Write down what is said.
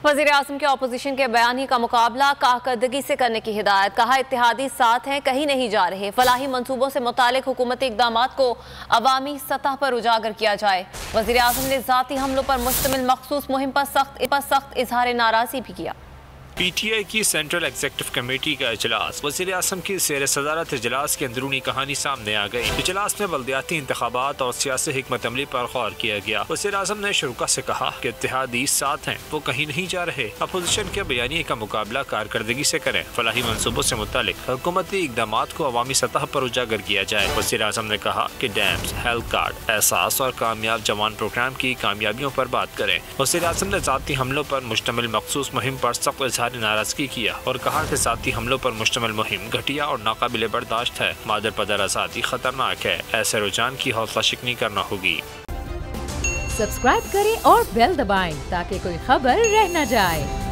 वज़ीर आज़म के अपोजिशन के बयानी का मुकाबला कारकर्दगी से करने की हिदायत। कहा इत्तेहादी साथ हैं, कहीं नहीं जा रहे। फलाही मंसूबों से मुतालिक हुकूमती इक़दामात को अवामी सतह पर उजागर किया जाए। वज़ीर आज़म ने ज़ाती हमलों पर मुश्तमिल मखसूस मुहिम पर सख्त इजहार नाराज़गी भी किया। PTI की सेंट्रल एग्जीक्यूटिव कमेटी का इजलास। वज़ीर आज़म की ज़ेर सदारत इजलास की अंदरूनी कहानी सामने आ गई। इजलास में बल्दियाती इंतखाबात और सियासी हिकमत अमली पर गौर किया गया। वज़ीर आज़म ने शुरुका से कहा कि इत्तेहादी साथ हैं, वो कहीं नहीं जा रहे। अपोजिशन के बयानी का मुकाबला कारकर्दगी से करें। फलाही मनसूबों से मुतालिक हुकूमती इक़दामात को अवामी सतह पर उजागर किया जाए। वज़ीर आज़म ने कहा कि डैम्स, हेल्थ कार्ड, एहसास और कामयाब जवान प्रोग्राम की कामयाबियों पर बात करें। वज़ीर आज़म ने ज़ाती हमलों पर मुश्तमिल मखसूस मुहिम पर सख्त नाराजगी किया और कहा कि ज़ाती हमलों पर मुश्तमिल मुहिम घटिया और नाकाबिले बर्दाश्त है। मादर पदर आज़ादी खतरनाक है। ऐसे रुझान की हौसला शिकनी करना होगी। सब्सक्राइब करें और बेल दबाएं ताकि कोई खबर रह न जाए।